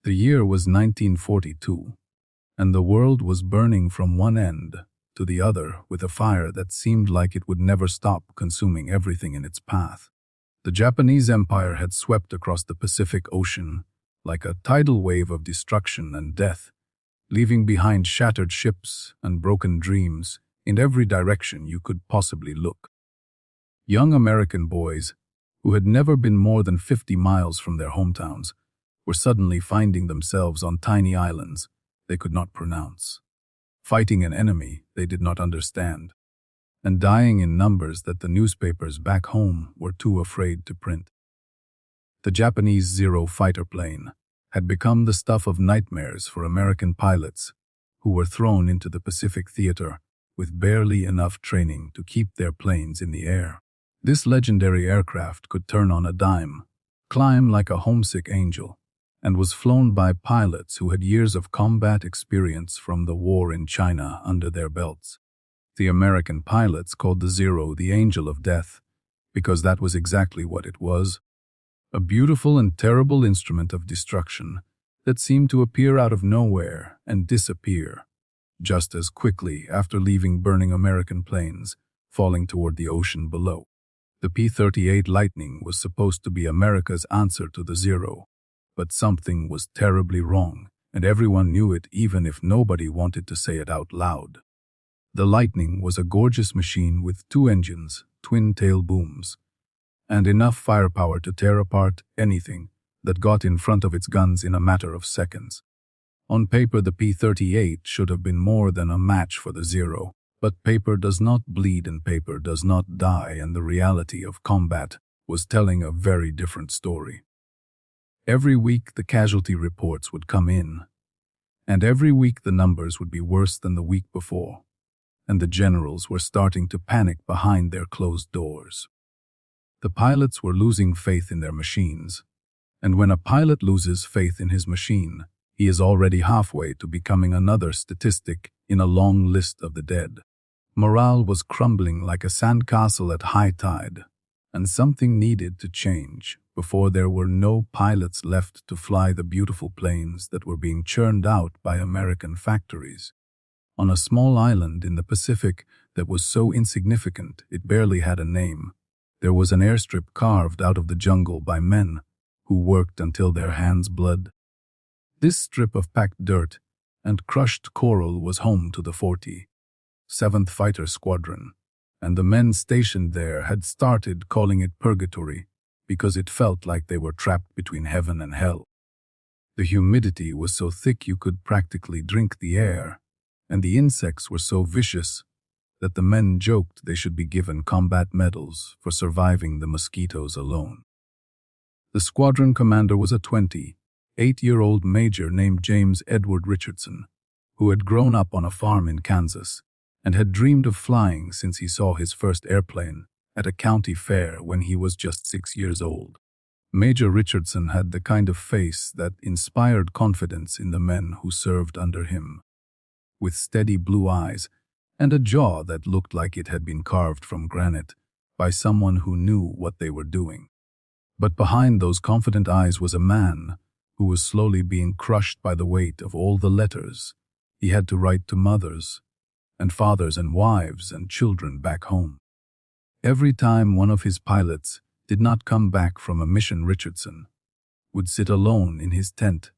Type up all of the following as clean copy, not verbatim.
The year was 1942, and the world was burning from one end to the other with a fire that seemed like it would never stop consuming everything in its path. The Japanese Empire had swept across the Pacific Ocean like a tidal wave of destruction and death, leaving behind shattered ships and broken dreams in every direction you could possibly look. Young American boys, who had never been more than 50 miles from their hometowns, were suddenly finding themselves on tiny islands they could not pronounce, fighting an enemy they did not understand, and dying in numbers that the newspapers back home were too afraid to print. The Japanese Zero fighter plane had become the stuff of nightmares for American pilots who were thrown into the Pacific theater with barely enough training to keep their planes in the air. This legendary aircraft could turn on a dime, climb like a homesick angel, and was flown by pilots who had years of combat experience from the war in China under their belts. The American pilots called the Zero the Angel of Death, because that was exactly what it was. A beautiful and terrible instrument of destruction that seemed to appear out of nowhere and disappear just as quickly after leaving burning American planes, falling toward the ocean below. The P-38 Lightning was supposed to be America's answer to the Zero, but something was terribly wrong, and everyone knew it even if nobody wanted to say it out loud. The Lightning was a gorgeous machine with 2 engines, twin-tail booms, and enough firepower to tear apart anything that got in front of its guns in a matter of seconds. On paper, the P-38 should have been more than a match for the Zero, but paper does not bleed and paper does not die, and the reality of combat was telling a very different story. Every week the casualty reports would come in, and every week the numbers would be worse than the week before, and the generals were starting to panic behind their closed doors. The pilots were losing faith in their machines, and when a pilot loses faith in his machine, he is already halfway to becoming another statistic in a long list of the dead. Morale was crumbling like a sandcastle at high tide, and something needed to change before there were no pilots left to fly the beautiful planes that were being churned out by American factories. On a small island in the Pacific that was so insignificant it barely had a name, there was an airstrip carved out of the jungle by men who worked until their hands bled. This strip of packed dirt and crushed coral was home to the 47th Fighter Squadron, and the men stationed there had started calling it purgatory because it felt like they were trapped between heaven and hell. The humidity was so thick you could practically drink the air, and the insects were so vicious that the men joked they should be given combat medals for surviving the mosquitoes alone. The squadron commander was a 28-year-old major named James Edward Richardson, who had grown up on a farm in Kansas and had dreamed of flying since he saw his first airplane at a county fair when he was just 6 years old. Major Richardson had the kind of face that inspired confidence in the men who served under him, with steady blue eyes and a jaw that looked like it had been carved from granite by someone who knew what they were doing. But behind those confident eyes was a man who was slowly being crushed by the weight of all the letters he had to write to mothers and fathers and wives and children back home. Every time one of his pilots did not come back from a mission, Richardson would sit alone in his tent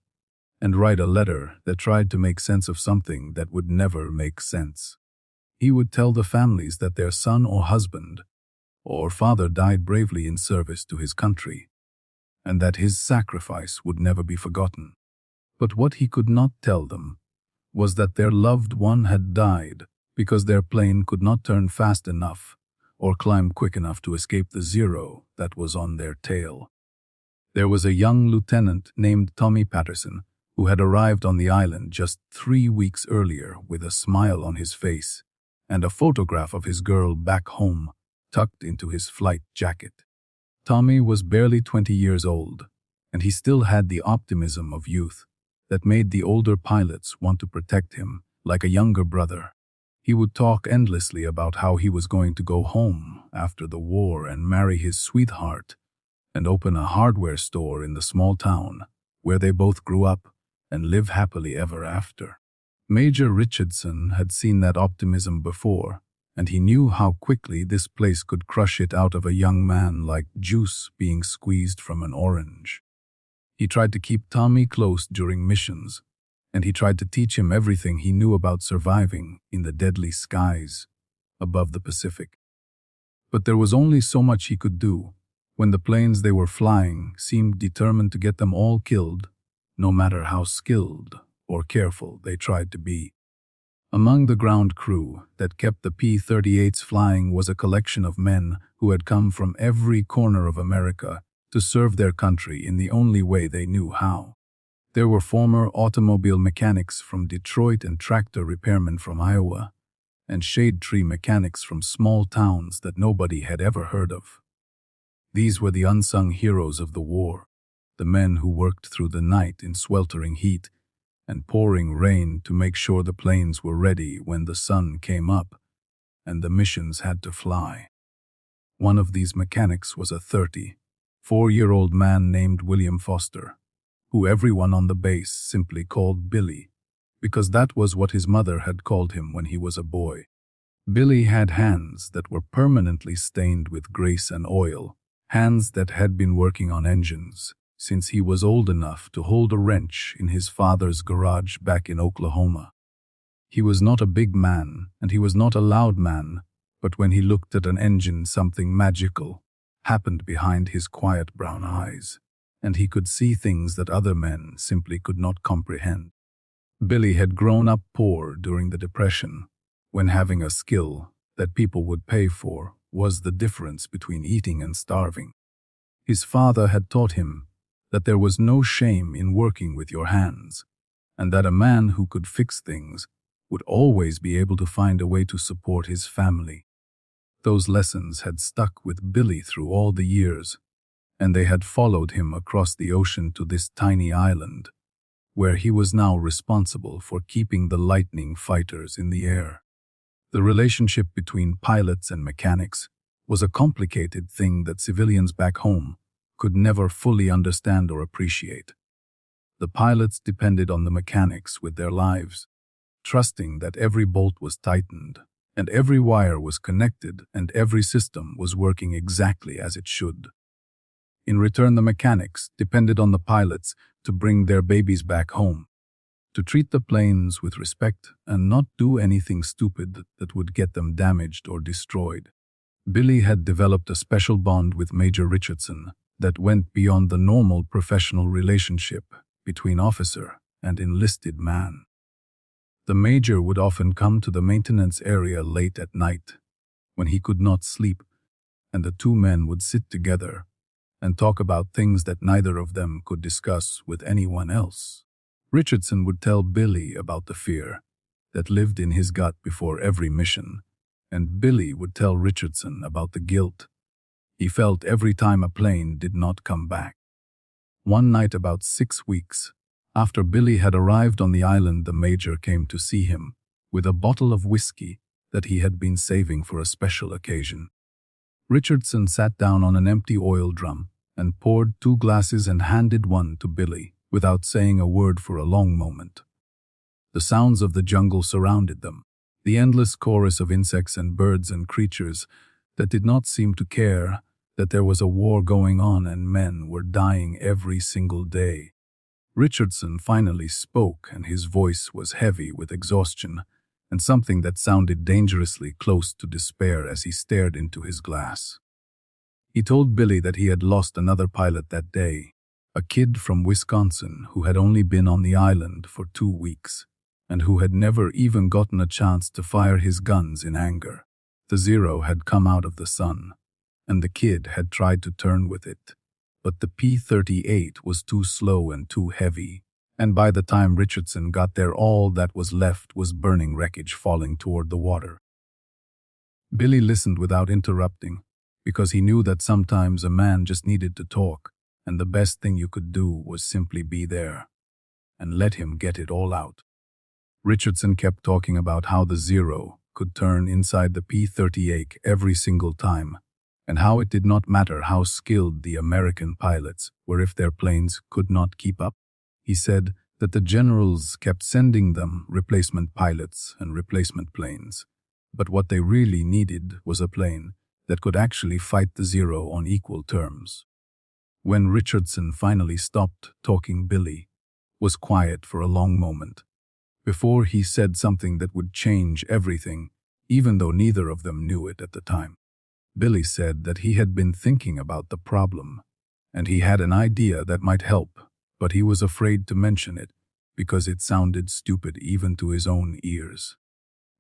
and write a letter that tried to make sense of something that would never make sense. He would tell the families that their son or husband or father died bravely in service to his country, and that his sacrifice would never be forgotten. But what he could not tell them was that their loved one had died because their plane could not turn fast enough or climb quick enough to escape the Zero that was on their tail. There was a young lieutenant named Tommy Patterson who had arrived on the island just 3 weeks earlier with a smile on his face and a photograph of his girl back home tucked into his flight jacket. Tommy was barely 20 years old, and he still had the optimism of youth that made the older pilots want to protect him like a younger brother. He would talk endlessly about how he was going to go home after the war and marry his sweetheart and open a hardware store in the small town where they both grew up and live happily ever after. Major Richardson had seen that optimism before, and he knew how quickly this place could crush it out of a young man like juice being squeezed from an orange. He tried to keep Tommy close during missions, and he tried to teach him everything he knew about surviving in the deadly skies above the Pacific. But there was only so much he could do when the planes they were flying seemed determined to get them all killed, no matter how skilled or careful they tried to be. Among the ground crew that kept the P-38s flying was a collection of men who had come from every corner of America to serve their country in the only way they knew how. There were former automobile mechanics from Detroit and tractor repairmen from Iowa, and shade tree mechanics from small towns that nobody had ever heard of. These were the unsung heroes of the war, the men who worked through the night in sweltering heat and pouring rain to make sure the planes were ready when the sun came up and the missions had to fly. One of these mechanics was a 34-year-old man named William Foster, who everyone on the base simply called Billy, because that was what his mother had called him when he was a boy. Billy had hands that were permanently stained with grease and oil, hands that had been working on engines since he was old enough to hold a wrench in his father's garage back in Oklahoma. He was not a big man, and he was not a loud man, but when he looked at an engine, something magical happened behind his quiet brown eyes, and he could see things that other men simply could not comprehend. Billy had grown up poor during the Depression, when having a skill that people would pay for was the difference between eating and starving. His father had taught him that there was no shame in working with your hands, and that a man who could fix things would always be able to find a way to support his family. Those lessons had stuck with Billy through all the years, and they had followed him across the ocean to this tiny island, where he was now responsible for keeping the Lightning fighters in the air. The relationship between pilots and mechanics was a complicated thing that civilians back home could never fully understand or appreciate. The pilots depended on the mechanics with their lives, trusting that every bolt was tightened, and every wire was connected, and every system was working exactly as it should. In return, the mechanics depended on the pilots to bring their babies back home, to treat the planes with respect and not do anything stupid that would get them damaged or destroyed. Billy had developed a special bond with Major Richardson that went beyond the normal professional relationship between officer and enlisted man. The major would often come to the maintenance area late at night when he could not sleep, and the two men would sit together and talk about things that neither of them could discuss with anyone else. Richardson would tell Billy about the fear that lived in his gut before every mission, and Billy would tell Richardson about the guilt he felt every time a plane did not come back. One night about 6 weeks after Billy had arrived on the island, the major came to see him with a bottle of whiskey that he had been saving for a special occasion. Richardson sat down on an empty oil drum and poured 2 glasses and handed one to Billy without saying a word for a long moment. The sounds of the jungle surrounded them, the endless chorus of insects and birds and creatures that did not seem to care that there was a war going on and men were dying every single day. Richardson finally spoke, and his voice was heavy with exhaustion and something that sounded dangerously close to despair as he stared into his glass. He told Billy that he had lost another pilot that day, a kid from Wisconsin who had only been on the island for 2 weeks and who had never even gotten a chance to fire his guns in anger. The Zero had come out of the sun, and the kid had tried to turn with it, but the P-38 was too slow and too heavy, and by the time Richardson got there, all that was left was burning wreckage falling toward the water. Billy listened without interrupting, because he knew that sometimes a man just needed to talk, and the best thing you could do was simply be there and let him get it all out. Richardson kept talking about how the Zero could turn inside the P-38 every single time, and how it did not matter how skilled the American pilots were if their planes could not keep up. He said, that the generals kept sending them replacement pilots and replacement planes, but what they really needed was a plane that could actually fight the Zero on equal terms. When Richardson finally stopped talking, Billy was quiet for a long moment before he said something that would change everything, even though neither of them knew it at the time. Billy said that he had been thinking about the problem, and he had an idea that might help, but he was afraid to mention it because it sounded stupid even to his own ears.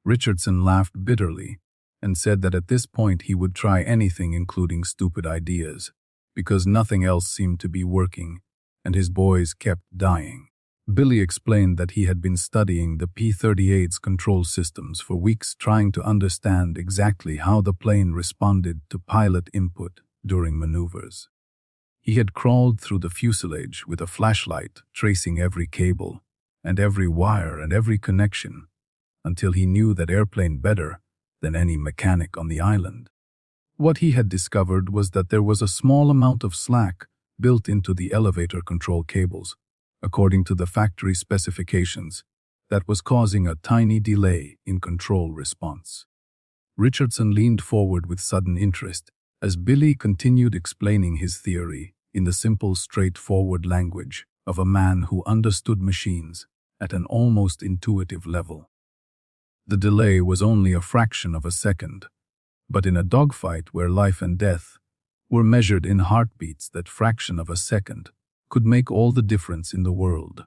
Richardson laughed bitterly and said that at this point he would try anything, including stupid ideas, because nothing else seemed to be working, and his boys kept dying. Billy explained that he had been studying the P-38's control systems for weeks, trying to understand exactly how the plane responded to pilot input during maneuvers. He had crawled through the fuselage with a flashlight, tracing every cable and every wire and every connection, until he knew that airplane better than any mechanic on the island. What he had discovered was that there was a small amount of slack built into the elevator control cables, according to the factory specifications, that was causing a tiny delay in control response. Richardson leaned forward with sudden interest as Billy continued explaining his theory in the simple, straightforward language of a man who understood machines at an almost intuitive level. The delay was only a fraction of a second, but in a dogfight where life and death were measured in heartbeats, that fraction of a second could make all the difference in the world.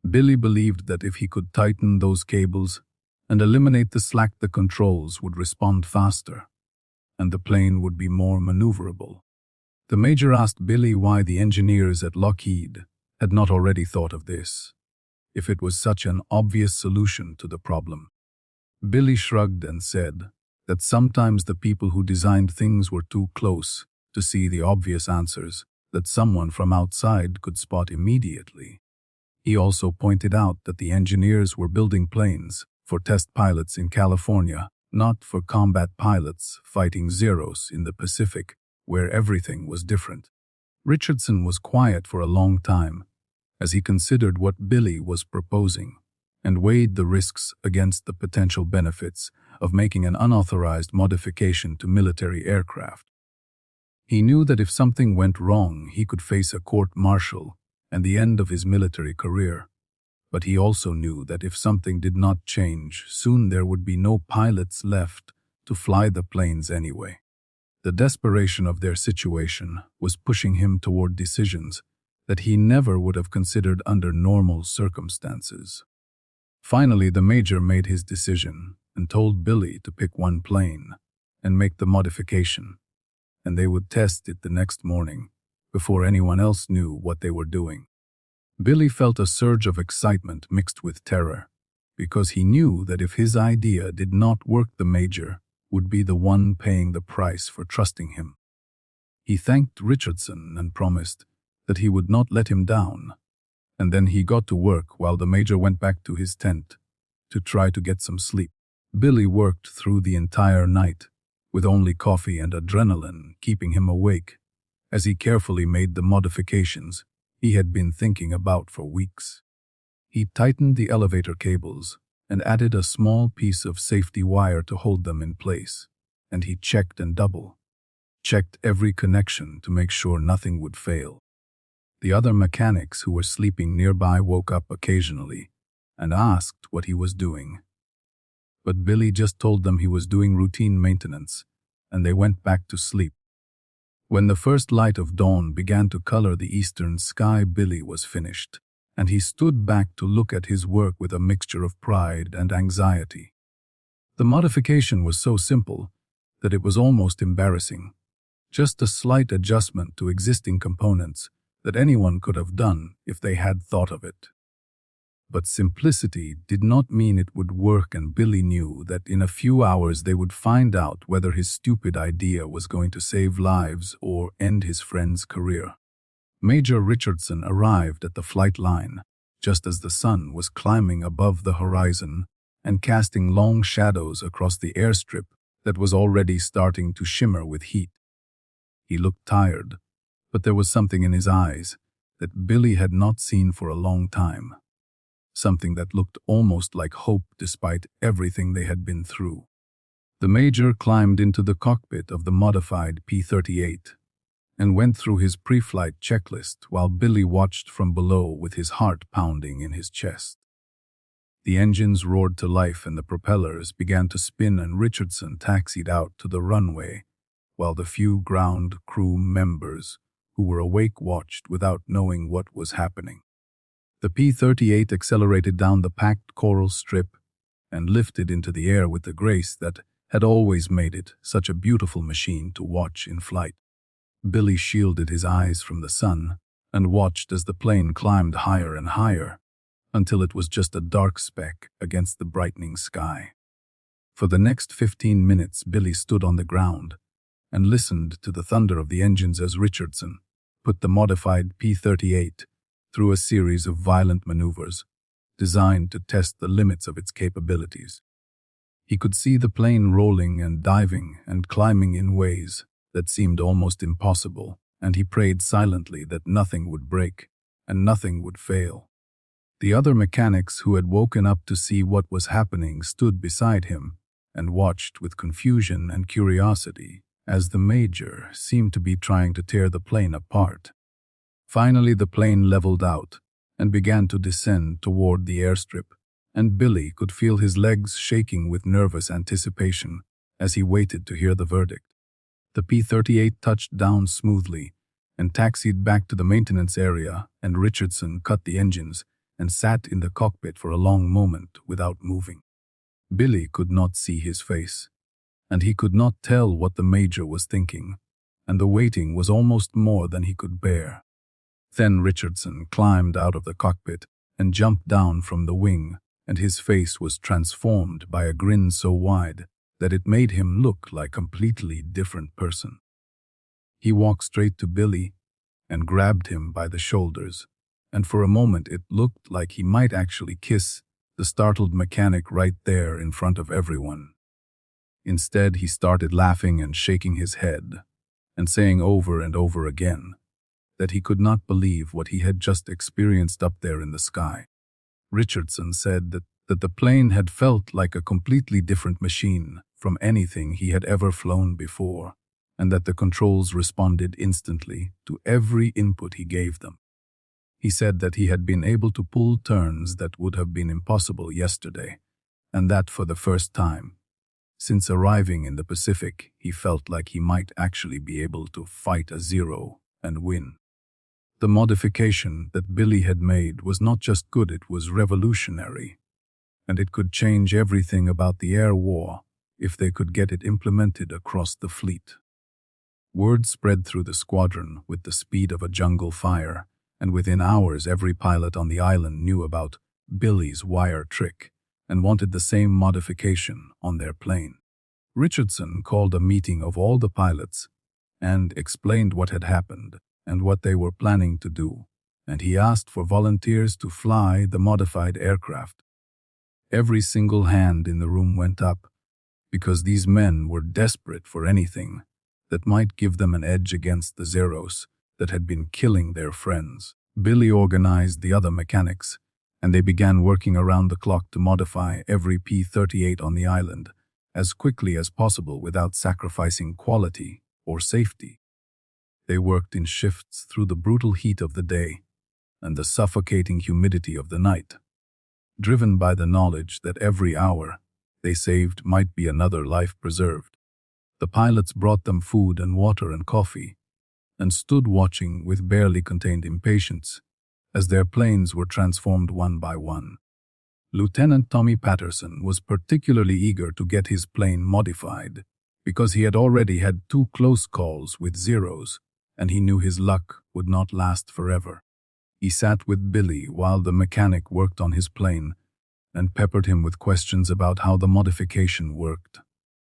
Billy believed that if he could tighten those cables and eliminate the slack, the controls would respond faster, and the plane would be more maneuverable. The Major asked Billy why the engineers at Lockheed had not already thought of this, if it was such an obvious solution to the problem. Billy shrugged and said that sometimes the people who designed things were too close to see the obvious answers that someone from outside could spot immediately. He also pointed out that the engineers were building planes for test pilots in California, not for combat pilots fighting Zeros in the Pacific, where everything was different. Richardson was quiet for a long time as he considered what Billy was proposing and weighed the risks against the potential benefits of making an unauthorized modification to military aircraft. He knew that if something went wrong, he could face a court-martial and the end of his military career. But he also knew that if something did not change, soon there would be no pilots left to fly the planes anyway. The desperation of their situation was pushing him toward decisions that he never would have considered under normal circumstances. Finally, the Major made his decision and told Billy to pick one plane and make the modification, and they would test it the next morning before anyone else knew what they were doing. Billy felt a surge of excitement mixed with terror, because he knew that if his idea did not work, the Major would be the one paying the price for trusting him. He thanked Richardson and promised that he would not let him down, and then he got to work while the Major went back to his tent to try to get some sleep. Billy worked through the entire night, with only coffee and adrenaline keeping him awake, as he carefully made the modifications he had been thinking about for weeks. He tightened the elevator cables and added a small piece of safety wire to hold them in place, and he checked and double-checked every connection to make sure nothing would fail. The other mechanics who were sleeping nearby woke up occasionally and asked what he was doing. But Billy just told them he was doing routine maintenance, and they went back to sleep. When the first light of dawn began to color the eastern sky, Billy was finished, and he stood back to look at his work with a mixture of pride and anxiety. The modification was so simple that it was almost embarrassing, just a slight adjustment to existing components that anyone could have done if they had thought of it. But simplicity did not mean it would work, and Billy knew that in a few hours they would find out whether his stupid idea was going to save lives or end his friend's career. Major Richardson arrived at the flight line just as the sun was climbing above the horizon and casting long shadows across the airstrip that was already starting to shimmer with heat. He looked tired, but there was something in his eyes that Billy had not seen for a long time, something that looked almost like hope despite everything they had been through. The Major climbed into the cockpit of the modified P-38 and went through his pre-flight checklist while Billy watched from below with his heart pounding in his chest. The engines roared to life and the propellers began to spin, and Richardson taxied out to the runway while the few ground crew members who were awake watched without knowing what was happening. The P-38 accelerated down the packed coral strip and lifted into the air with the grace that had always made it such a beautiful machine to watch in flight. Billy shielded his eyes from the sun and watched as the plane climbed higher and higher until it was just a dark speck against the brightening sky. For the next 15 minutes, Billy stood on the ground and listened to the thunder of the engines as Richardson put the modified P-38 through a series of violent maneuvers designed to test the limits of its capabilities. He could see the plane rolling and diving and climbing in ways that seemed almost impossible, and he prayed silently that nothing would break and nothing would fail. The other mechanics who had woken up to see what was happening stood beside him and watched with confusion and curiosity as the Major seemed to be trying to tear the plane apart. Finally, the plane leveled out and began to descend toward the airstrip, and Billy could feel his legs shaking with nervous anticipation as he waited to hear the verdict. The P-38 touched down smoothly and taxied back to the maintenance area, and Richardson cut the engines and sat in the cockpit for a long moment without moving. Billy could not see his face, and he could not tell what the Major was thinking, and the waiting was almost more than he could bear. Then Richardson climbed out of the cockpit and jumped down from the wing, and his face was transformed by a grin so wide that it made him look like a completely different person. He walked straight to Billy and grabbed him by the shoulders, and for a moment it looked like he might actually kiss the startled mechanic right there in front of everyone. Instead, he started laughing and shaking his head and saying over and over again that he could not believe what he had just experienced up there in the sky. Richardson said that the plane had felt like a completely different machine from anything he had ever flown before, and that the controls responded instantly to every input he gave them. He said that he had been able to pull turns that would have been impossible yesterday, and that for the first time since arriving in the Pacific, he felt like he might actually be able to fight a zero and win. The modification that Billy had made was not just good, it was revolutionary, and it could change everything about the air war if they could get it implemented across the fleet. Word spread through the squadron with the speed of a jungle fire, and within hours every pilot on the island knew about Billy's wire trick and wanted the same modification on their plane. Richardson called a meeting of all the pilots and explained what had happened and what they were planning to do, and he asked for volunteers to fly the modified aircraft. Every single hand in the room went up because these men were desperate for anything that might give them an edge against the Zeros that had been killing their friends. Billy organized the other mechanics, and they began working around the clock to modify every P-38 on the island as quickly as possible without sacrificing quality or safety. They worked in shifts through the brutal heat of the day and the suffocating humidity of the night, driven by the knowledge that every hour they saved might be another life preserved. The pilots brought them food and water and coffee, and stood watching with barely contained impatience as their planes were transformed one by one. Lieutenant Tommy Patterson was particularly eager to get his plane modified because he had already had 2 close calls with Zeros, and he knew his luck would not last forever. He sat with Billy while the mechanic worked on his plane and peppered him with questions about how the modification worked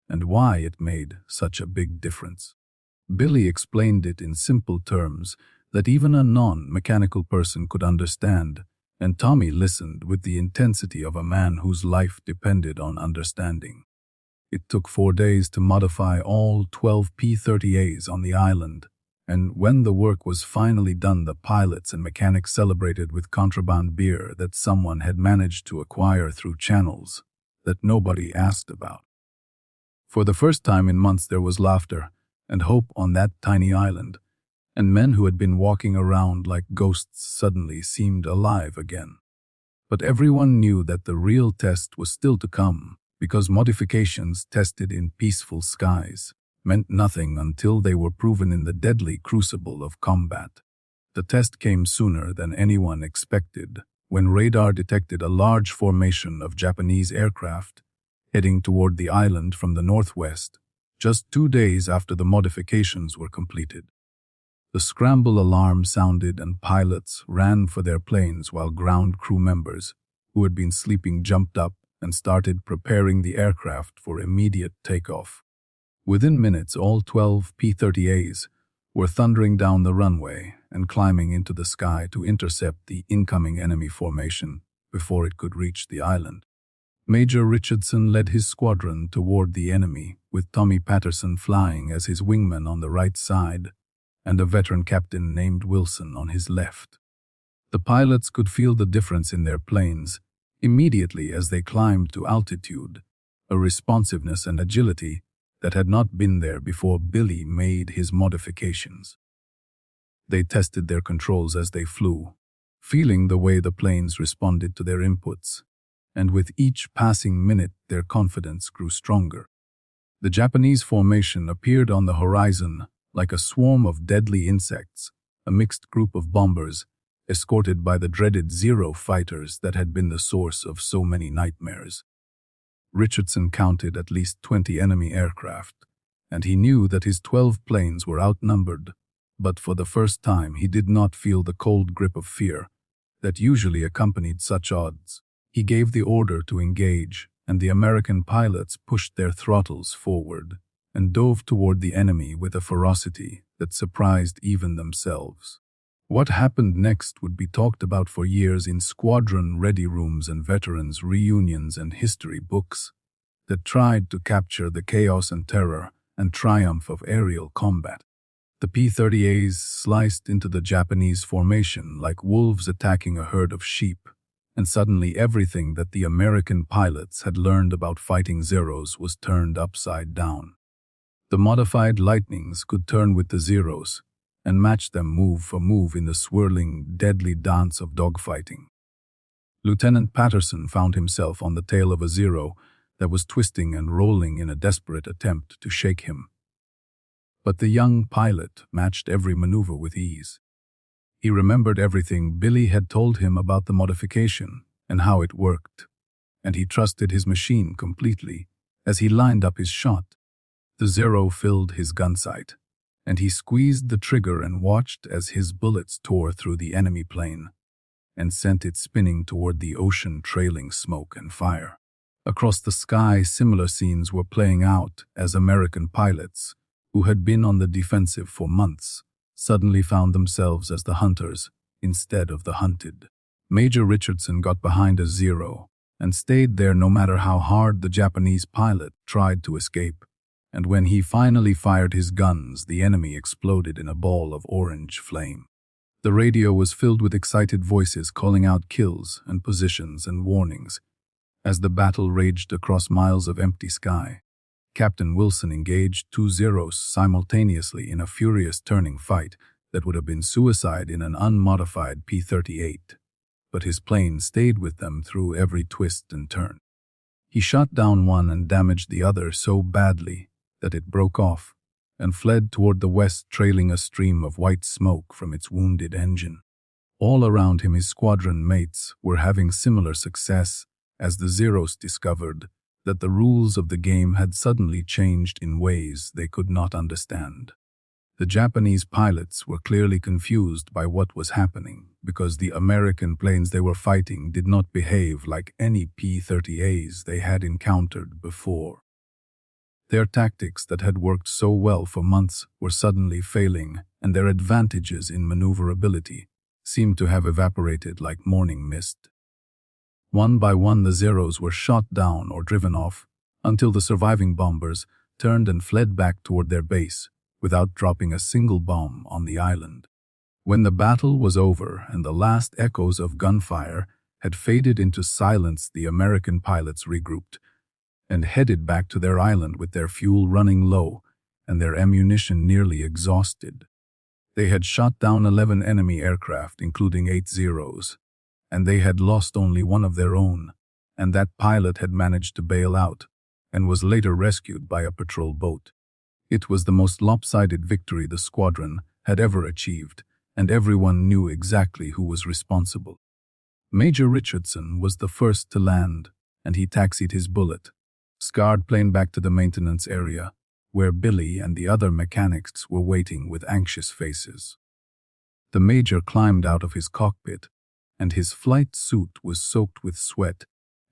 and why it made such a big difference. Billy explained it in simple terms that even a non-mechanical person could understand, and Tommy listened with the intensity of a man whose life depended on understanding. It took 4 days to modify all 12 P-30As on the island, And when the work was finally done, the pilots and mechanics celebrated with contraband beer that someone had managed to acquire through channels that nobody asked about. For the first time in months, there was laughter and hope on that tiny island, and men who had been walking around like ghosts suddenly seemed alive again. But everyone knew that the real test was still to come, because modifications tested in peaceful skies meant nothing until they were proven in the deadly crucible of combat. The test came sooner than anyone expected, when radar detected a large formation of Japanese aircraft heading toward the island from the northwest, just 2 days after the modifications were completed. The scramble alarm sounded and pilots ran for their planes while ground crew members, who had been sleeping, jumped up and started preparing the aircraft for immediate takeoff. Within minutes, all 12 P-30As were thundering down the runway and climbing into the sky to intercept the incoming enemy formation before it could reach the island. Major Richardson led his squadron toward the enemy, with Tommy Patterson flying as his wingman on the right side and a veteran captain named Wilson on his left. The pilots could feel the difference in their planes immediately as they climbed to altitude, a responsiveness and agility that had not been there before Billy made his modifications. They tested their controls as they flew, feeling the way the planes responded to their inputs, and with each passing minute their confidence grew stronger. The Japanese formation appeared on the horizon like a swarm of deadly insects, a mixed group of bombers, escorted by the dreaded Zero fighters that had been the source of so many nightmares. Richardson counted at least 20 enemy aircraft, and he knew that his 12 planes were outnumbered, but for the first time he did not feel the cold grip of fear that usually accompanied such odds. He gave the order to engage, and the American pilots pushed their throttles forward and dove toward the enemy with a ferocity that surprised even themselves. What happened next would be talked about for years in squadron ready rooms and veterans' reunions and history books that tried to capture the chaos and terror and triumph of aerial combat. The P-30As sliced into the Japanese formation like wolves attacking a herd of sheep, and suddenly everything that the American pilots had learned about fighting Zeros was turned upside down. The modified Lightnings could turn with the Zeros and match them move for move in the swirling, deadly dance of dogfighting. Lieutenant Patterson found himself on the tail of a Zero that was twisting and rolling in a desperate attempt to shake him. But the young pilot matched every maneuver with ease. He remembered everything Billy had told him about the modification and how it worked, and he trusted his machine completely as he lined up his shot. The Zero filled his gun sight, and he squeezed the trigger and watched as his bullets tore through the enemy plane and sent it spinning toward the ocean, trailing smoke and fire. Across the sky, similar scenes were playing out as American pilots, who had been on the defensive for months, suddenly found themselves as the hunters instead of the hunted. Major Richardson got behind a Zero and stayed there no matter how hard the Japanese pilot tried to escape. And when he finally fired his guns, the enemy exploded in a ball of orange flame. The radio was filled with excited voices calling out kills and positions and warnings as the battle raged across miles of empty sky. Captain Wilson engaged 2 Zeros simultaneously in a furious turning fight that would have been suicide in an unmodified P-38, but his plane stayed with them through every twist and turn. He shot down one and damaged the other so badly that it broke off and fled toward the west, trailing a stream of white smoke from its wounded engine. All around him, his squadron mates were having similar success as the Zeros discovered that the rules of the game had suddenly changed in ways they could not understand. The Japanese pilots were clearly confused by what was happening because the American planes they were fighting did not behave like any P-30As they had encountered before. Their tactics that had worked so well for months were suddenly failing, and their advantages in maneuverability seemed to have evaporated like morning mist. One by one, the Zeros were shot down or driven off, until the surviving bombers turned and fled back toward their base, without dropping a single bomb on the island. When the battle was over and the last echoes of gunfire had faded into silence, the American pilots regrouped and headed back to their island with their fuel running low and their ammunition nearly exhausted. They had shot down 11 enemy aircraft, including 8 Zeros, and they had lost only one of their own, and that pilot had managed to bail out and was later rescued by a patrol boat. It was the most lopsided victory the squadron had ever achieved, and everyone knew exactly who was responsible. Major Richardson was the first to land, and he taxied his bullet-scarred plane back to the maintenance area, where Billy and the other mechanics were waiting with anxious faces. The major climbed out of his cockpit, and his flight suit was soaked with sweat,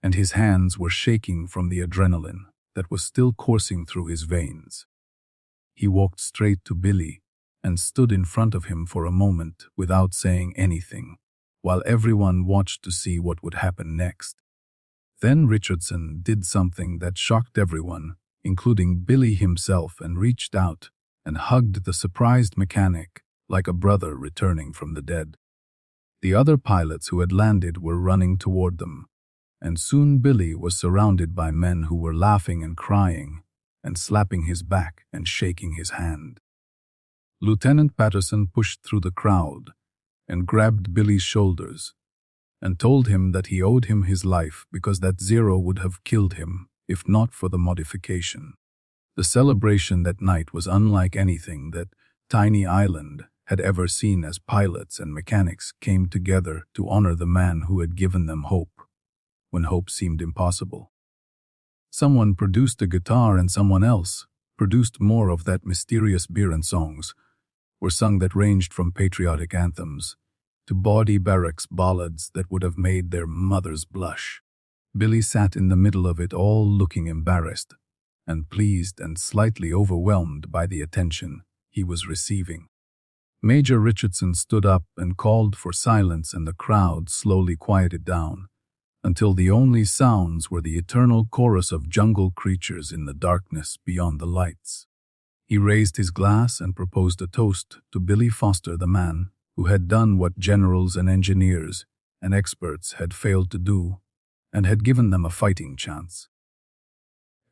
and his hands were shaking from the adrenaline that was still coursing through his veins. He walked straight to Billy and stood in front of him for a moment without saying anything, while everyone watched to see what would happen next. Then Richardson did something that shocked everyone, including Billy himself, and reached out and hugged the surprised mechanic like a brother returning from the dead. The other pilots who had landed were running toward them, and soon Billy was surrounded by men who were laughing and crying and slapping his back and shaking his hand. Lieutenant Patterson pushed through the crowd and grabbed Billy's shoulders and told him that he owed him his life because that Zero would have killed him if not for the modification. The celebration that night was unlike anything that Tiny Island had ever seen, as pilots and mechanics came together to honor the man who had given them hope when hope seemed impossible. Someone produced a guitar and someone else produced more of that mysterious beer, and songs were sung that ranged from patriotic anthems to bawdy barracks ballads that would have made their mothers blush. Billy sat in the middle of it all, looking embarrassed and pleased and slightly overwhelmed by the attention he was receiving. Major Richardson stood up and called for silence, and the crowd slowly quieted down until the only sounds were the eternal chorus of jungle creatures in the darkness beyond the lights. He raised his glass and proposed a toast to Billy Foster, the man who had done what generals and engineers and experts had failed to do, and had given them a fighting chance.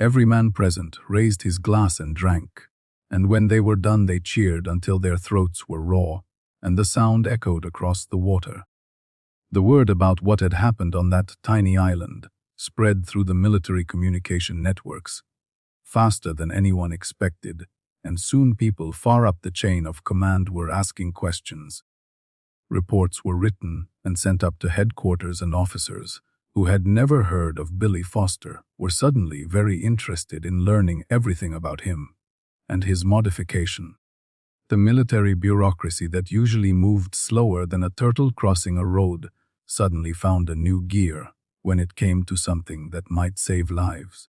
Every man present raised his glass and drank, and when they were done they cheered until their throats were raw, and the sound echoed across the water. The word about what had happened on that tiny island spread through the military communication networks faster than anyone expected, and soon people far up the chain of command were asking questions. Reports were written and sent up to headquarters, and officers who had never heard of Billy Foster were suddenly very interested in learning everything about him and his modification. The military bureaucracy that usually moved slower than a turtle crossing a road suddenly found a new gear when it came to something that might save lives.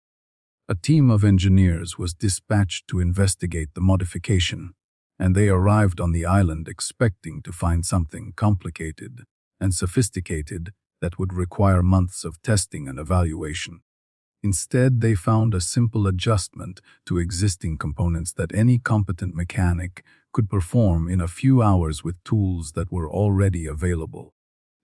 A team of engineers was dispatched to investigate the modification, and they arrived on the island expecting to find something complicated and sophisticated that would require months of testing and evaluation. Instead, they found a simple adjustment to existing components that any competent mechanic could perform in a few hours with tools that were already available.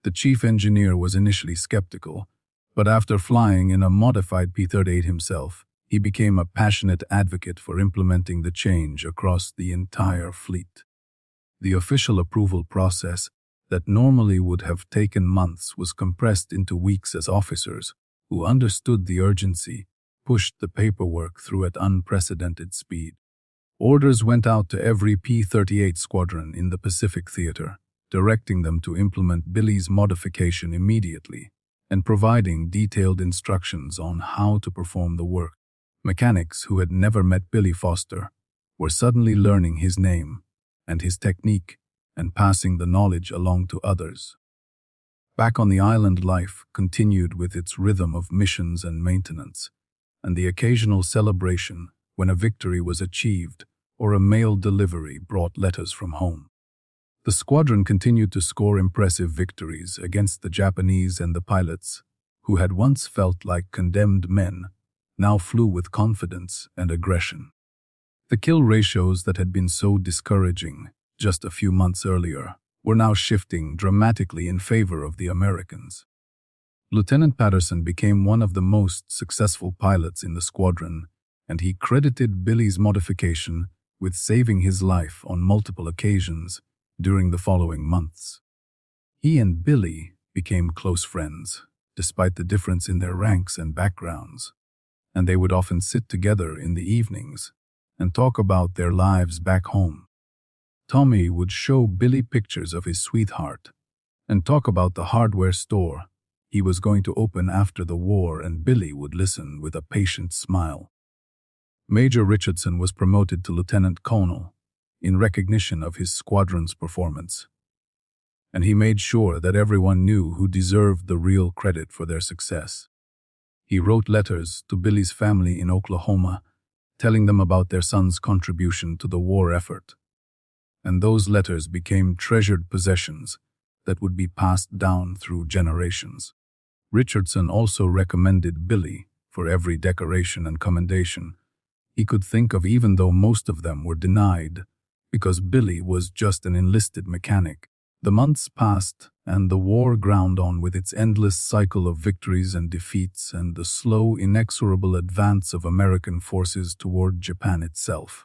The chief engineer was initially skeptical, but after flying in a modified P-38 himself, he became a passionate advocate for implementing the change across the entire fleet. The official approval process that normally would have taken months was compressed into weeks, as officers who understood the urgency pushed the paperwork through at unprecedented speed. Orders went out to every P-38 squadron in the Pacific Theater, directing them to implement Billy's modification immediately and providing detailed instructions on how to perform the work. Mechanics who had never met Billy Foster were suddenly learning his name and his technique and passing the knowledge along to others. Back on the island, life continued with its rhythm of missions and maintenance, and the occasional celebration when a victory was achieved or a mail delivery brought letters from home. The squadron continued to score impressive victories against the Japanese, and the pilots, who had once felt like condemned men, now flew with confidence and aggression. The kill ratios that had been so discouraging just a few months earlier were now shifting dramatically in favor of the Americans. Lieutenant Patterson became one of the most successful pilots in the squadron, and he credited Billy's modification with saving his life on multiple occasions during the following months. He and Billy became close friends, despite the difference in their ranks and backgrounds, and they would often sit together in the evenings and talk about their lives back home. Tommy would show Billy pictures of his sweetheart and talk about the hardware store he was going to open after the war, and Billy would listen with a patient smile. Major Richardson was promoted to lieutenant colonel in recognition of his squadron's performance, and he made sure that everyone knew who deserved the real credit for their success. He wrote letters to Billy's family in Oklahoma, telling them about their son's contribution to the war effort, and those letters became treasured possessions that would be passed down through generations. Richardson also recommended Billy for every decoration and commendation he could think of, even though most of them were denied, because Billy was just an enlisted mechanic. The months passed, and the war ground on with its endless cycle of victories and defeats and the slow, inexorable advance of American forces toward Japan itself.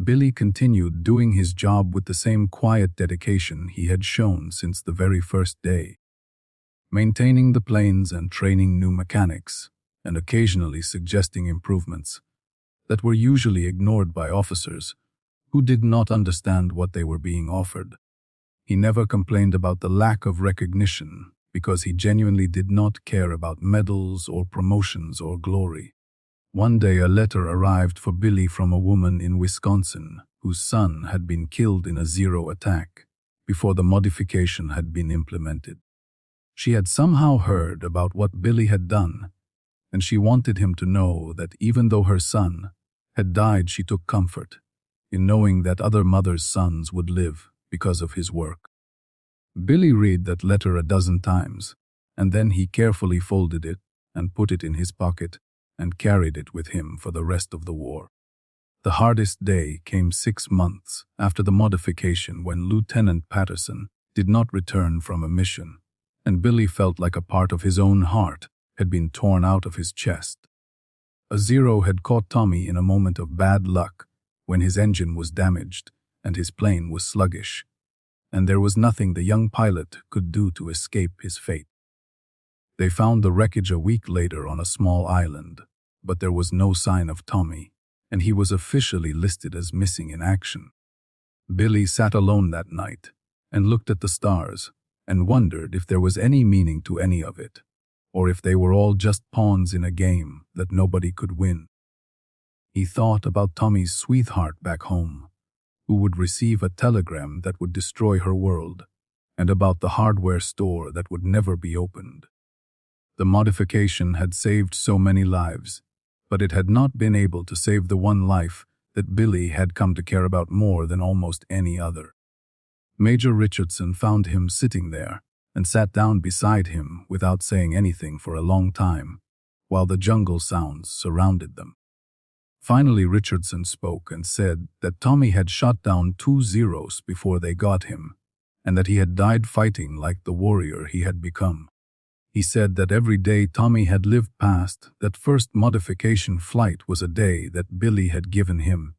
Billy continued doing his job with the same quiet dedication he had shown since the very first day, maintaining the planes and training new mechanics, and occasionally suggesting improvements that were usually ignored by officers who did not understand what they were being offered. He never complained about the lack of recognition because he genuinely did not care about medals or promotions or glory. One day a letter arrived for Billy from a woman in Wisconsin whose son had been killed in a Zero attack before the modification had been implemented. She had somehow heard about what Billy had done, and she wanted him to know that even though her son had died, she took comfort in knowing that other mothers' sons would live because of his work. Billy read that letter a dozen times, and then he carefully folded it and put it in his pocket and carried it with him for the rest of the war. The hardest day came 6 months after the modification, when Lieutenant Patterson did not return from a mission, and Billy felt like a part of his own heart had been torn out of his chest. A Zero had caught Tommy in a moment of bad luck when his engine was damaged and his plane was sluggish, and there was nothing the young pilot could do to escape his fate. They found the wreckage a week later on a small island, but there was no sign of Tommy, and he was officially listed as missing in action. Billy sat alone that night and looked at the stars and wondered if there was any meaning to any of it, or if they were all just pawns in a game that nobody could win. He thought about Tommy's sweetheart back home, who would receive a telegram that would destroy her world, and about the hardware store that would never be opened. The modification had saved so many lives, but it had not been able to save the one life that Billy had come to care about more than almost any other. Major Richardson found him sitting there and sat down beside him without saying anything for a long time, while the jungle sounds surrounded them. Finally, Richardson spoke and said that Tommy had shot down 2 Zeros before they got him, and that he had died fighting like the warrior he had become. He said that every day Tommy had lived past that first modification flight was a day that Billy had given him,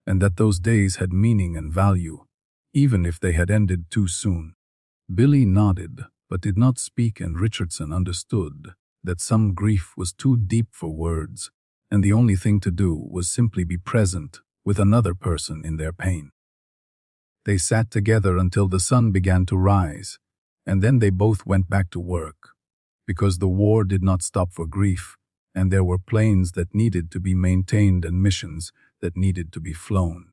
and that those days had meaning and value, even if they had ended too soon. Billy nodded, but did not speak, and Richardson understood that some grief was too deep for words, and the only thing to do was simply be present with another person in their pain. They sat together until the sun began to rise, and then they both went back to work, because the war did not stop for grief, and there were planes that needed to be maintained and missions that needed to be flown.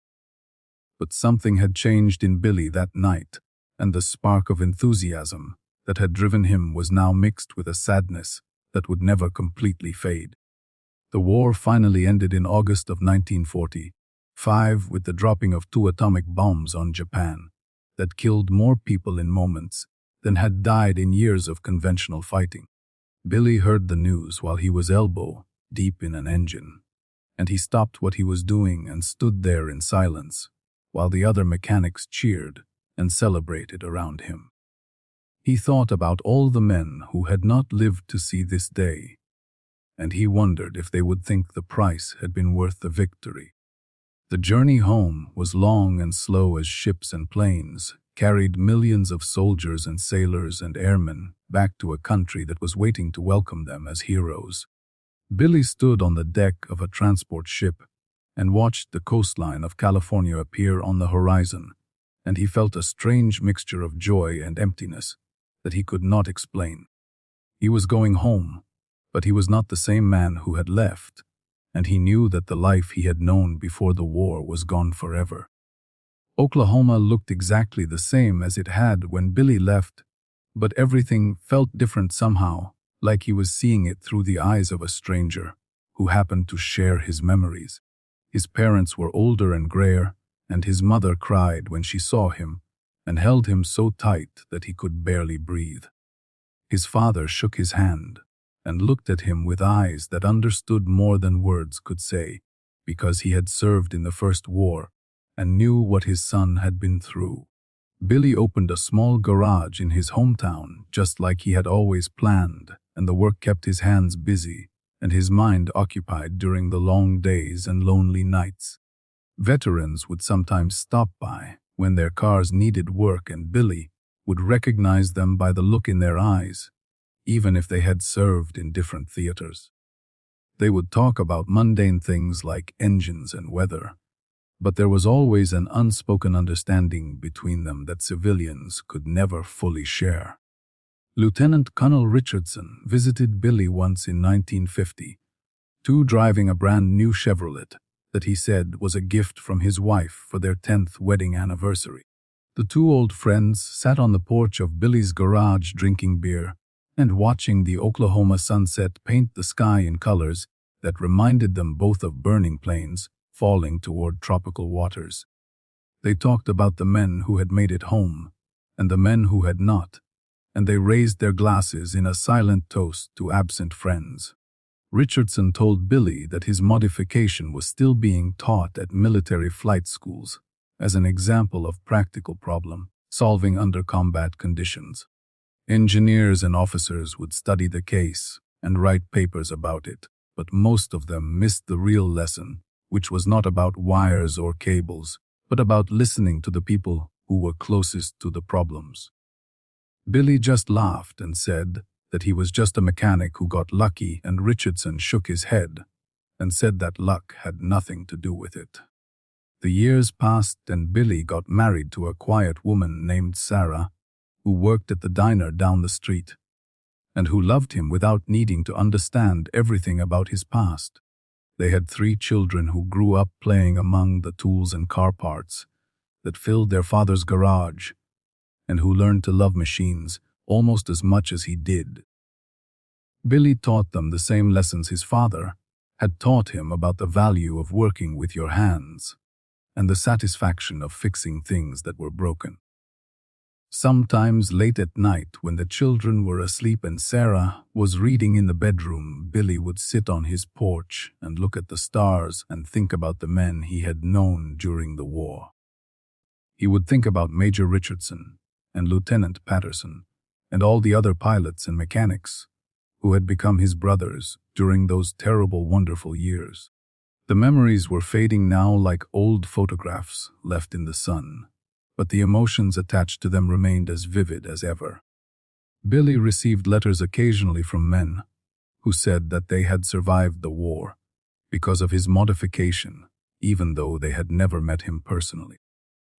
But something had changed in Billy that night, and the spark of enthusiasm that had driven him was now mixed with a sadness that would never completely fade. The war finally ended in August of 1945 with the dropping of 2 atomic bombs on Japan that killed more people in moments than had died in years of conventional fighting. Billy heard the news while he was elbow deep in an engine, and he stopped what he was doing and stood there in silence, while the other mechanics cheered and celebrated around him. He thought about all the men who had not lived to see this day, and he wondered if they would think the price had been worth the victory. The journey home was long and slow as ships and planes carried millions of soldiers and sailors and airmen back to a country that was waiting to welcome them as heroes. Billy stood on the deck of a transport ship and watched the coastline of California appear on the horizon, and he felt a strange mixture of joy and emptiness that he could not explain. He was going home, but he was not the same man who had left, and he knew that the life he had known before the war was gone forever. Oklahoma looked exactly the same as it had when Billy left, but everything felt different somehow, like he was seeing it through the eyes of a stranger who happened to share his memories. His parents were older and grayer, and his mother cried when she saw him and held him so tight that he could barely breathe. His father shook his hand and looked at him with eyes that understood more than words could say, because he had served in the First War and knew what his son had been through. Billy opened a small garage in his hometown just like he had always planned, and the work kept his hands busy and his mind occupied during the long days and lonely nights. Veterans would sometimes stop by when their cars needed work, and Billy would recognize them by the look in their eyes, even if they had served in different theaters. They would talk about mundane things like engines and weather, but there was always an unspoken understanding between them that civilians could never fully share. Lieutenant Colonel Richardson visited Billy once in 1950, driving a brand new Chevrolet that he said was a gift from his wife for their 10th wedding anniversary. The two old friends sat on the porch of Billy's garage drinking beer and watching the Oklahoma sunset paint the sky in colors that reminded them both of burning planes falling toward tropical waters. They talked about the men who had made it home and the men who had not, and they raised their glasses in a silent toast to absent friends. Richardson told Billy that his modification was still being taught at military flight schools as an example of practical problem solving under combat conditions. Engineers and officers would study the case and write papers about it, but most of them missed the real lesson, which was not about wires or cables, but about listening to the people who were closest to the problems. Billy just laughed and said that he was just a mechanic who got lucky, and Richardson shook his head and said that luck had nothing to do with it. The years passed and Billy got married to a quiet woman named Sarah, who worked at the diner down the street, and who loved him without needing to understand everything about his past. They had 3 children who grew up playing among the tools and car parts that filled their father's garage, and who learned to love machines almost as much as he did. Billy taught them the same lessons his father had taught him about the value of working with your hands and the satisfaction of fixing things that were broken. Sometimes late at night, when the children were asleep and Sarah was reading in the bedroom, Billy would sit on his porch and look at the stars and think about the men he had known during the war. He would think about Major Richardson and Lieutenant Patterson and all the other pilots and mechanics who had become his brothers during those terrible, wonderful years. The memories were fading now like old photographs left in the sun, but the emotions attached to them remained as vivid as ever. Billy received letters occasionally from men who said that they had survived the war because of his modification, even though they had never met him personally.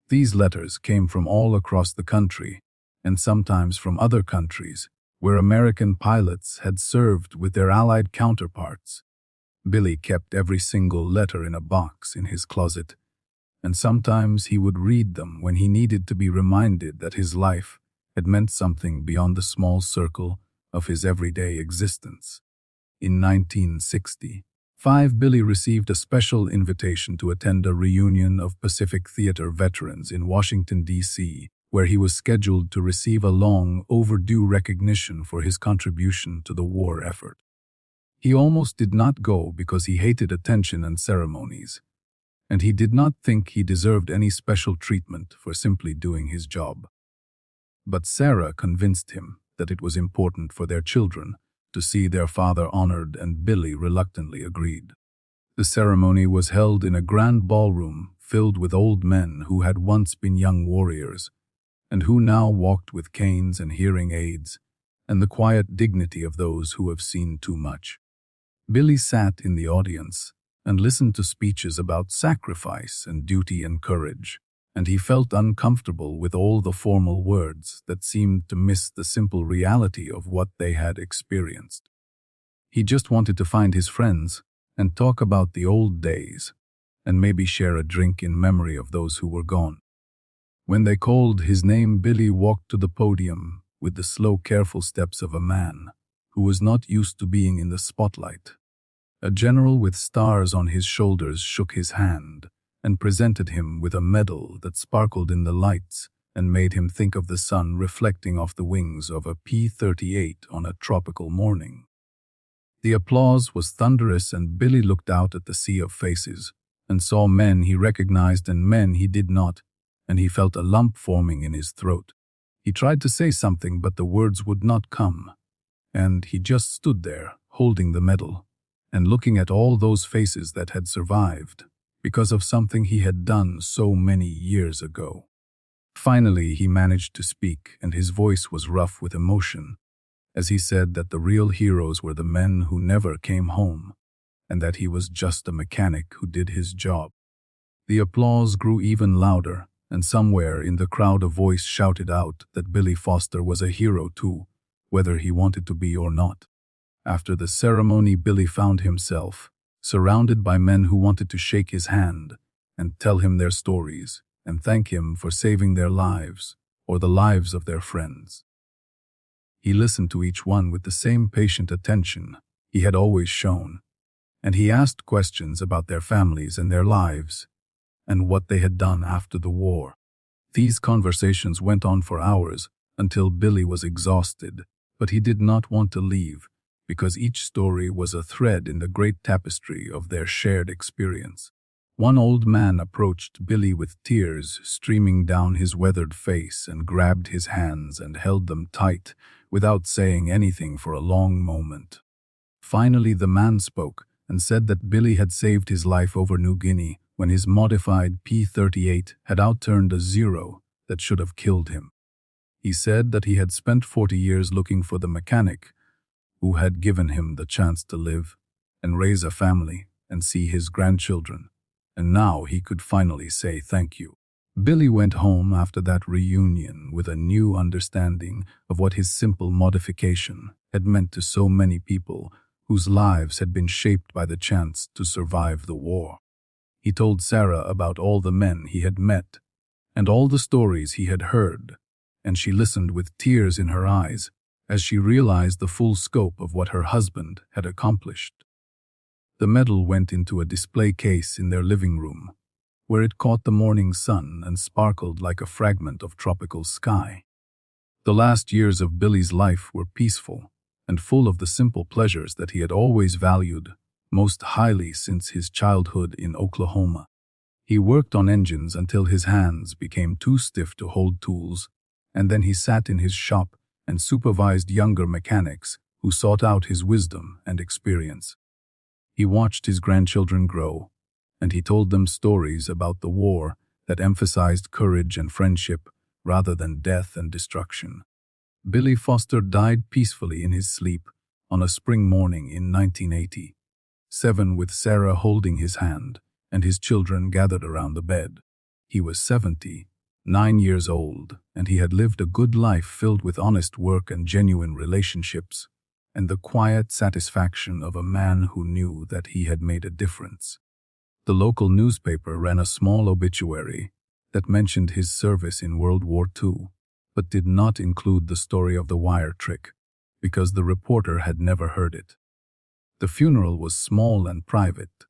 These letters came from all across the country, and sometimes from other countries where American pilots had served with their Allied counterparts. Billy kept every single letter in a box in his closet, and sometimes he would read them when he needed to be reminded that his life had meant something beyond the small circle of his everyday existence. In 1965, Billy received a special invitation to attend a reunion of Pacific Theater veterans in Washington, D.C., where he was scheduled to receive a long overdue recognition for his contribution to the war effort. He almost did not go because he hated attention and ceremonies, and he did not think he deserved any special treatment for simply doing his job. But Sarah convinced him that it was important for their children to see their father honored, and Billy reluctantly agreed. The ceremony was held in a grand ballroom filled with old men who had once been young warriors, and who now walked with canes and hearing aids, and the quiet dignity of those who have seen too much. Billy sat in the audience and listened to speeches about sacrifice and duty and courage, and he felt uncomfortable with all the formal words that seemed to miss the simple reality of what they had experienced. He just wanted to find his friends and talk about the old days, and maybe share a drink in memory of those who were gone. When they called his name, Billy walked to the podium with the slow, careful steps of a man who was not used to being in the spotlight. A general with stars on his shoulders shook his hand and presented him with a medal that sparkled in the lights and made him think of the sun reflecting off the wings of a P-38 on a tropical morning. The applause was thunderous, and Billy looked out at the sea of faces and saw men he recognized and men he did not, and he felt a lump forming in his throat. He tried to say something, but the words would not come, and he just stood there, holding the medal, and looking at all those faces that had survived because of something he had done so many years ago. Finally, he managed to speak, and his voice was rough with emotion, as he said that the real heroes were the men who never came home, and that he was just a mechanic who did his job. The applause grew even louder, and somewhere in the crowd a voice shouted out that Billy Foster was a hero too, whether he wanted to be or not. After the ceremony, Billy found himself surrounded by men who wanted to shake his hand and tell him their stories and thank him for saving their lives or the lives of their friends. He listened to each one with the same patient attention he had always shown, and he asked questions about their families and their lives and what they had done after the war. These conversations went on for hours until Billy was exhausted, but he did not want to leave because each story was a thread in the great tapestry of their shared experience. One old man approached Billy with tears streaming down his weathered face and grabbed his hands and held them tight without saying anything for a long moment. Finally, the man spoke and said that Billy had saved his life over New Guinea when his modified P-38 had outturned a Zero that should have killed him. He said that he had spent 40 years looking for the mechanic who had given him the chance to live and raise a family and see his grandchildren, and now he could finally say thank you. Billy went home after that reunion with a new understanding of what his simple modification had meant to so many people whose lives had been shaped by the chance to survive the war. He told Sarah about all the men he had met and all the stories he had heard, and she listened with tears in her eyes as she realized the full scope of what her husband had accomplished. The medal went into a display case in their living room, where it caught the morning sun and sparkled like a fragment of tropical sky. The last years of Billy's life were peaceful and full of the simple pleasures that he had always valued most highly since his childhood in Oklahoma. He worked on engines until his hands became too stiff to hold tools, and then he sat in his shop and supervised younger mechanics who sought out his wisdom and experience. He watched his grandchildren grow, and he told them stories about the war that emphasized courage and friendship rather than death and destruction. Billy Foster died peacefully in his sleep on a spring morning in 1987, with Sarah holding his hand and his children gathered around the bed. He was 79 years old, and he had lived a good life filled with honest work and genuine relationships, and the quiet satisfaction of a man who knew that he had made a difference. The local newspaper ran a small obituary that mentioned his service in World War II, but did not include the story of the wire trick, because the reporter had never heard it. The funeral was small and private,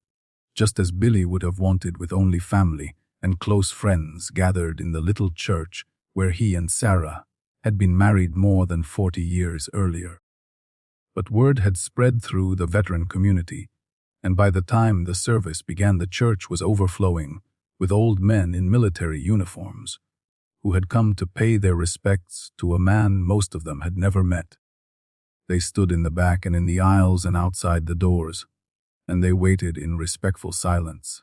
just as Billy would have wanted, with only family and close friends gathered in the little church where he and Sarah had been married more than 40 years earlier. But word had spread through the veteran community, and by the time the service began, the church was overflowing with old men in military uniforms who had come to pay their respects to a man most of them had never met. They stood in the back and in the aisles and outside the doors, and they waited in respectful silence.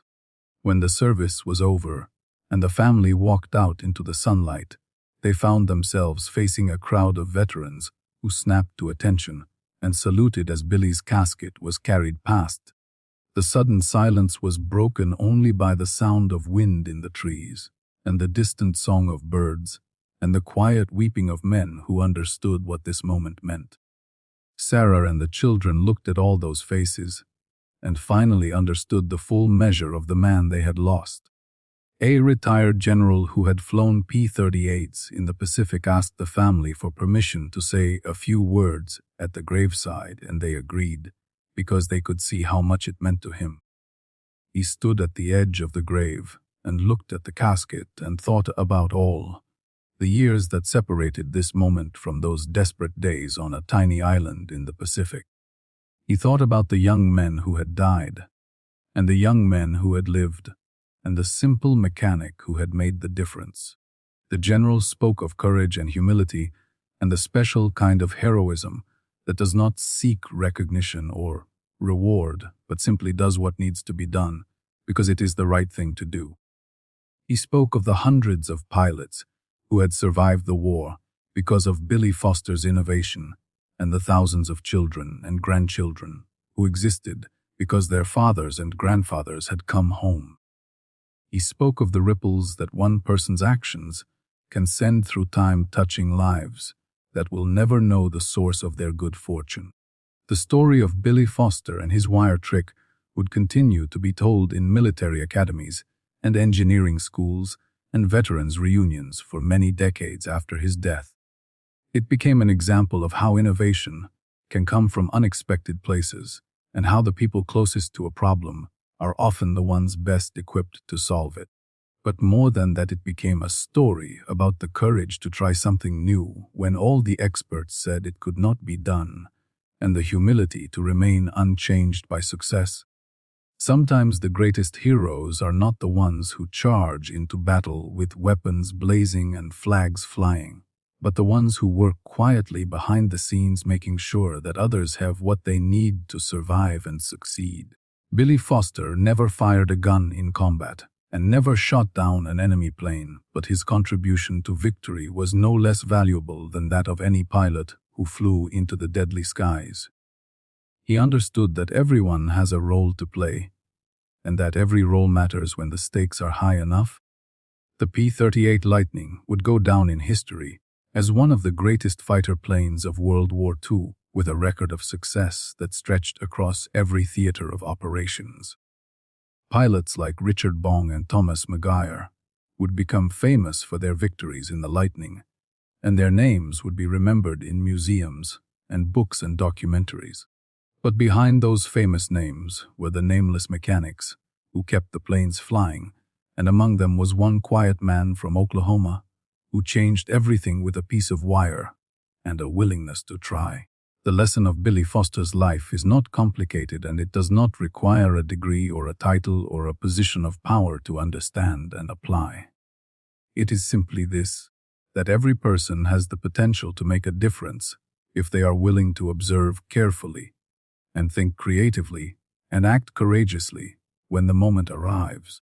When the service was over and the family walked out into the sunlight, they found themselves facing a crowd of veterans who snapped to attention and saluted as Billy's casket was carried past. The sudden silence was broken only by the sound of wind in the trees, and the distant song of birds, and the quiet weeping of men who understood what this moment meant. Sarah and the children looked at all those faces, and finally understood the full measure of the man they had lost. A retired general who had flown P-38s in the Pacific asked the family for permission to say a few words at the graveside, and they agreed, because they could see how much it meant to him. He stood at the edge of the grave and looked at the casket and thought about all the years that separated this moment from those desperate days on a tiny island in the Pacific. He thought about the young men who had died, and the young men who had lived, and the simple mechanic who had made the difference. The general spoke of courage and humility and the special kind of heroism that does not seek recognition or reward, but simply does what needs to be done because it is the right thing to do. He spoke of the hundreds of pilots who had survived the war because of Billy Foster's innovation, and the thousands of children and grandchildren who existed because their fathers and grandfathers had come home. He spoke of the ripples that one person's actions can send through time, touching lives that will never know the source of their good fortune. The story of Billy Foster and his wire trick would continue to be told in military academies and engineering schools and veterans' reunions for many decades after his death. It became an example of how innovation can come from unexpected places and how the people closest to a problem are often the ones best equipped to solve it. But more than that, it became a story about the courage to try something new when all the experts said it could not be done, and the humility to remain unchanged by success. Sometimes the greatest heroes are not the ones who charge into battle with weapons blazing and flags flying, but the ones who work quietly behind the scenes, making sure that others have what they need to survive and succeed. Billy Foster never fired a gun in combat and never shot down an enemy plane, but his contribution to victory was no less valuable than that of any pilot who flew into the deadly skies. He understood that everyone has a role to play, and that every role matters when the stakes are high enough. The P-38 Lightning would go down in history as one of the greatest fighter planes of World War II, with a record of success that stretched across every theater of operations. Pilots like Richard Bong and Thomas Maguire would become famous for their victories in the Lightning, and their names would be remembered in museums and books and documentaries. But behind those famous names were the nameless mechanics who kept the planes flying, and among them was one quiet man from Oklahoma who changed everything with a piece of wire and a willingness to try. The lesson of Billy Foster's life is not complicated, and it does not require a degree or a title or a position of power to understand and apply. It is simply this, that every person has the potential to make a difference if they are willing to observe carefully and think creatively and act courageously when the moment arrives.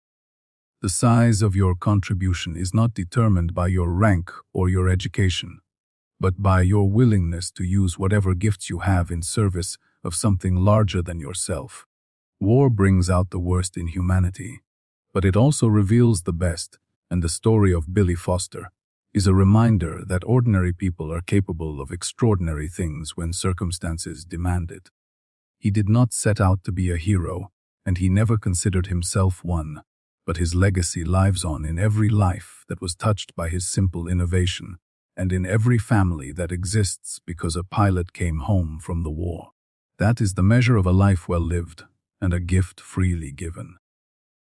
The size of your contribution is not determined by your rank or your education, but by your willingness to use whatever gifts you have in service of something larger than yourself. War brings out the worst in humanity, but it also reveals the best, and the story of Billy Foster is a reminder that ordinary people are capable of extraordinary things when circumstances demand it. He did not set out to be a hero, and he never considered himself one, but his legacy lives on in every life that was touched by his simple innovation, and in every family that exists because a pilot came home from the war. That is the measure of a life well lived and a gift freely given.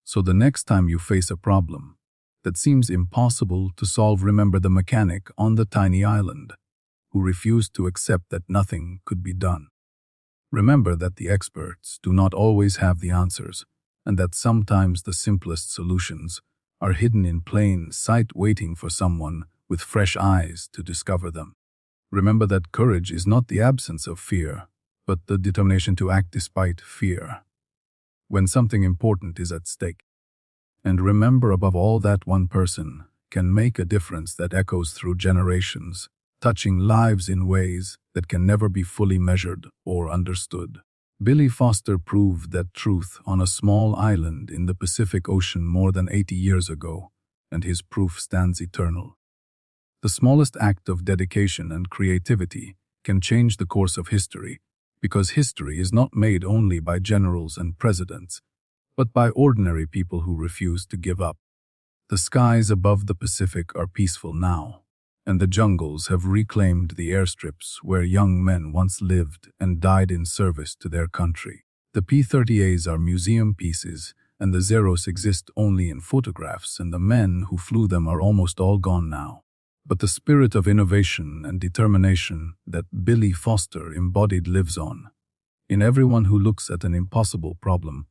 So the next time you face a problem that seems impossible to solve, remember the mechanic on the tiny island who refused to accept that nothing could be done. Remember that the experts do not always have the answers, and that sometimes the simplest solutions are hidden in plain sight waiting for someone with fresh eyes to discover them. Remember that courage is not the absence of fear, but the determination to act despite fear, when something important is at stake. And remember above all that one person can make a difference that echoes through generations, touching lives in ways that can never be fully measured or understood. Billy Foster proved that truth on a small island in the Pacific Ocean more than 80 years ago, and his proof stands eternal. The smallest act of dedication and creativity can change the course of history, because history is not made only by generals and presidents, but by ordinary people who refuse to give up. The skies above the Pacific are peaceful now, and the jungles have reclaimed the airstrips where young men once lived and died in service to their country. The P-30As are museum pieces, and the Zeros exist only in photographs, and the men who flew them are almost all gone now. But the spirit of innovation and determination that Billy Foster embodied lives on, in everyone who looks at an impossible problem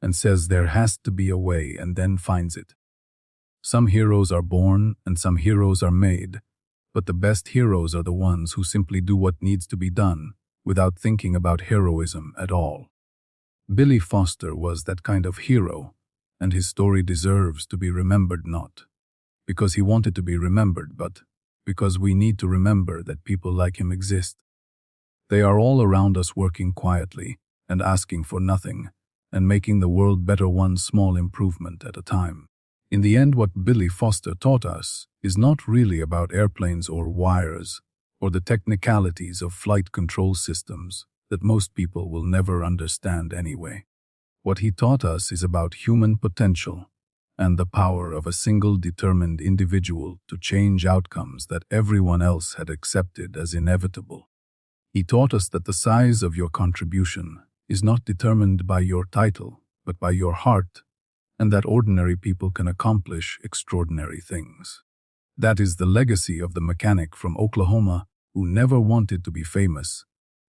and says there has to be a way and then finds it. Some heroes are born and some heroes are made, but the best heroes are the ones who simply do what needs to be done without thinking about heroism at all. Billy Foster was that kind of hero, and his story deserves to be remembered not because he wanted to be remembered, but because we need to remember that people like him exist. They are all around us working quietly and asking for nothing, and making the world better one small improvement at a time. In the end, what Billy Foster taught us is not really about airplanes or wires or the technicalities of flight control systems that most people will never understand anyway. What he taught us is about human potential and the power of a single determined individual to change outcomes that everyone else had accepted as inevitable. He taught us that the size of your contribution is not determined by your title, but by your heart, and that ordinary people can accomplish extraordinary things. That is the legacy of the mechanic from Oklahoma who never wanted to be famous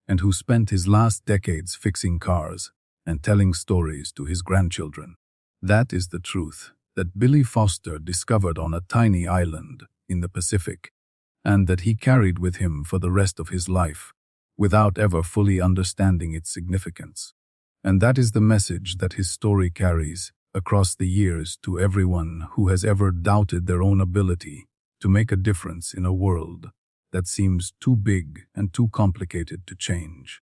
and who spent his last decades fixing cars and telling stories to his grandchildren. That is the truth that Billy Foster discovered on a tiny island in the Pacific, and that he carried with him for the rest of his life, without ever fully understanding its significance. And that is the message that his story carries across the years to everyone who has ever doubted their own ability to make a difference in a world that seems too big and too complicated to change.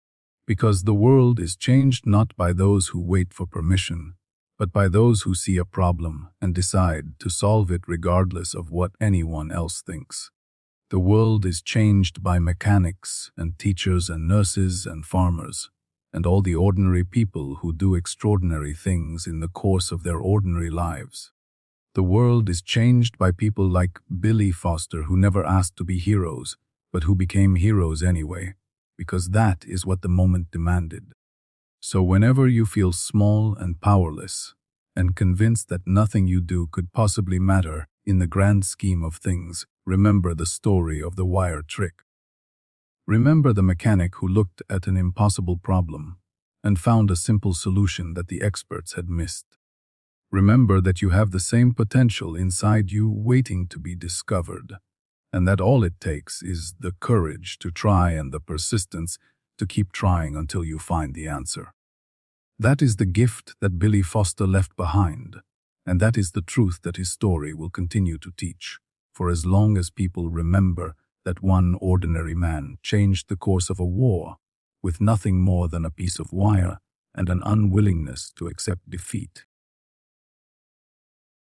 Because the world is changed not by those who wait for permission, but by those who see a problem and decide to solve it regardless of what anyone else thinks. The world is changed by mechanics and teachers and nurses and farmers, and all the ordinary people who do extraordinary things in the course of their ordinary lives. The world is changed by people like Billy Foster who never asked to be heroes, but who became heroes anyway, because that is what the moment demanded. So whenever you feel small and powerless, and convinced that nothing you do could possibly matter in the grand scheme of things, remember the story of the wire trick. Remember the mechanic who looked at an impossible problem and found a simple solution that the experts had missed. Remember that you have the same potential inside you waiting to be discovered, and that all it takes is the courage to try and the persistence to keep trying until you find the answer. That is the gift that Billy Foster left behind, and that is the truth that his story will continue to teach, for as long as people remember that one ordinary man changed the course of a war with nothing more than a piece of wire and an unwillingness to accept defeat.